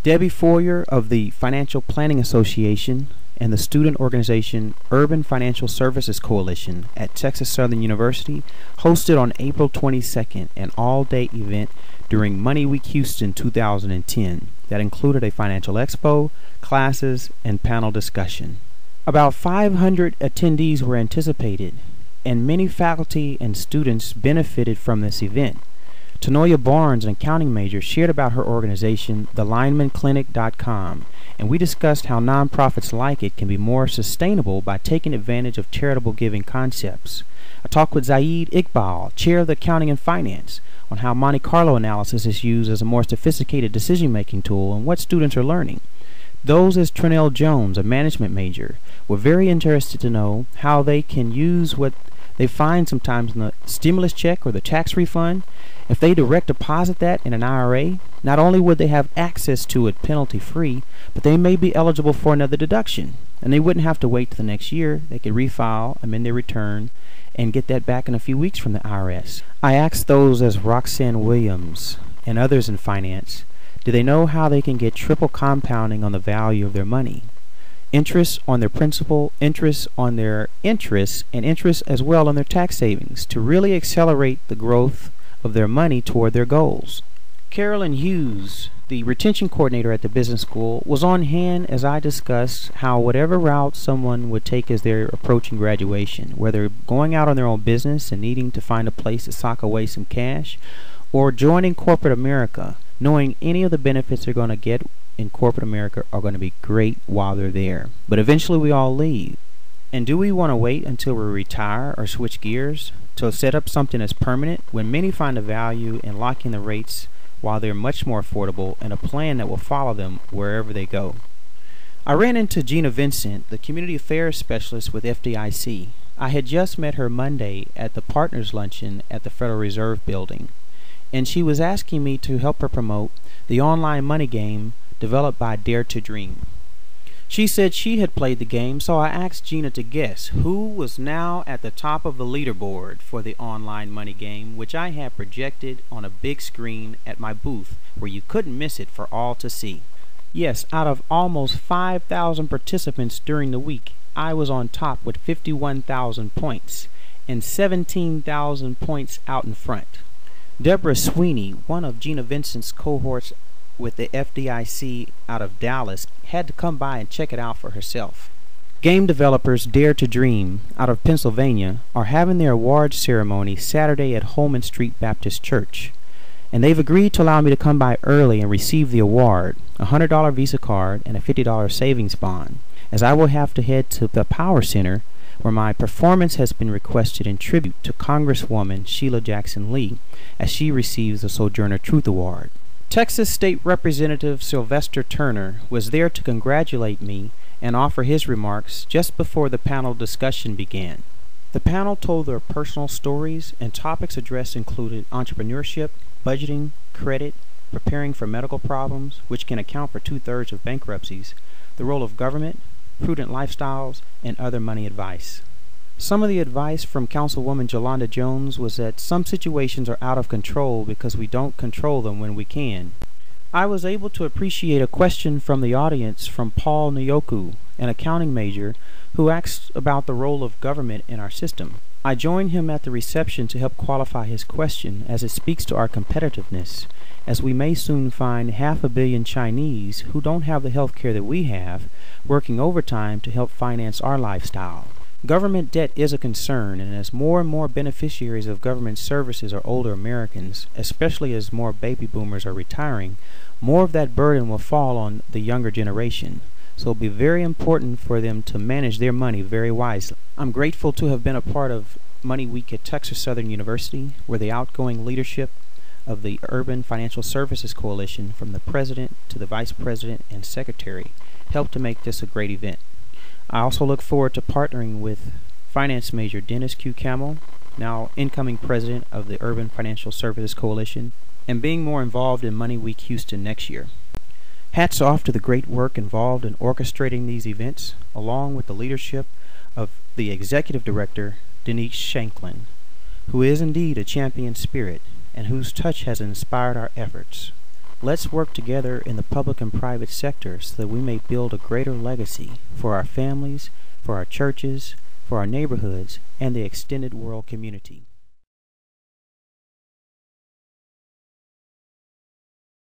Debbie Foyer of the Financial Planning Association and the student organization Urban Financial Services Coalition at Texas Southern University hosted on April 22nd an all-day event during Money Week Houston 2010 that included a financial expo, classes, and panel discussion. About 500 attendees were anticipated, and many faculty and students benefited from this event. Tanoya Barnes, an accounting major, shared about her organization, thelinemanclinic.com, and we discussed how nonprofits like it can be more sustainable by taking advantage of charitable giving concepts. I talked with Zaid Iqbal, chair of the Accounting and Finance, on how Monte Carlo analysis is used as a more sophisticated decision-making tool and what students are learning. Those as Trinell Jones, a management major, were very interested to know how they can use what they find sometimes in the stimulus check or the tax refund. If they direct deposit that in an IRA, not only would they have access to it penalty-free, but they may be eligible for another deduction, and they wouldn't have to wait till the next year. They could refile, amend their return, and get that back in a few weeks from the IRS. I asked those as Roxanne Williams and others in finance, do they know how they can get triple compounding on the value of their money? Interest on their principal, interest on their interest, and interest as well on their tax savings to really accelerate the growth of their money toward their goals. Carolyn Hughes, the retention coordinator at the business school, was on hand as I discussed how whatever route someone would take as they're approaching graduation, whether going out on their own business and needing to find a place to sock away some cash, or joining corporate America, knowing any of the benefits they're going to get in corporate America are going to be great while they're there. But eventually we all leave. And do we want to wait until we retire or switch gears to set up something that's permanent when many find a value in locking the rates while they're much more affordable and a plan that will follow them wherever they go? I ran into Gina Vincent, the Community Affairs Specialist with FDIC. I had just met her Monday at the Partners Luncheon at the Federal Reserve Building, and she was asking me to help her promote the online money game developed by Dare to Dream. She said she had played the game, so I asked Gina to guess who was now at the top of the leaderboard for the online money game, which I had projected on a big screen at my booth where you couldn't miss it for all to see. Yes, out of almost 5,000 participants during the week, I was on top with 51,000 points and 17,000 points out in front. Deborah Sweeney, one of Gina Vincent's cohorts with the FDIC out of Dallas, had to come by and check it out for herself. Game developers Dare to Dream out of Pennsylvania are having their awards ceremony Saturday at Holman Street Baptist Church, and they've agreed to allow me to come by early and receive the award, a $100 Visa card and a $50 savings bond, as I will have to head to the Power Center where my performance has been requested in tribute to Congresswoman Sheila Jackson Lee as she receives the Sojourner Truth Award. Texas State Representative Sylvester Turner was there to congratulate me and offer his remarks just before the panel discussion began. The panel told their personal stories, and topics addressed included entrepreneurship, budgeting, credit, preparing for medical problems, which can account for 2/3 of bankruptcies, the role of government, prudent lifestyles, and other money advice. Some of the advice from Councilwoman Jolanda Jones was that some situations are out of control because we don't control them when we can. I was able to appreciate a question from the audience from Paul Nyoku, an accounting major, who asked about the role of government in our system. I joined him at the reception to help qualify his question, as it speaks to our competitiveness, as we may soon find 500 million Chinese who don't have the health care that we have, working overtime to help finance our lifestyle. Government debt is a concern, and as more and more beneficiaries of government services are older Americans, especially as more baby boomers are retiring, more of that burden will fall on the younger generation. So it'll be very important for them to manage their money very wisely. I'm grateful to have been a part of Money Week at Texas Southern University, where the outgoing leadership of the Urban Financial Services Coalition, from the president to the vice president and secretary, helped to make this a great event. I also look forward to partnering with finance major Dennis Q. Camel, now incoming president of the Urban Financial Services Coalition, and being more involved in Money Week Houston next year. Hats off to the great work involved in orchestrating these events, along with the leadership of the executive director, Denise Shanklin, who is indeed a champion spirit and whose touch has inspired our efforts. Let's work together in the public and private sector so that we may build a greater legacy for our families, for our churches, for our neighborhoods, and the extended world community.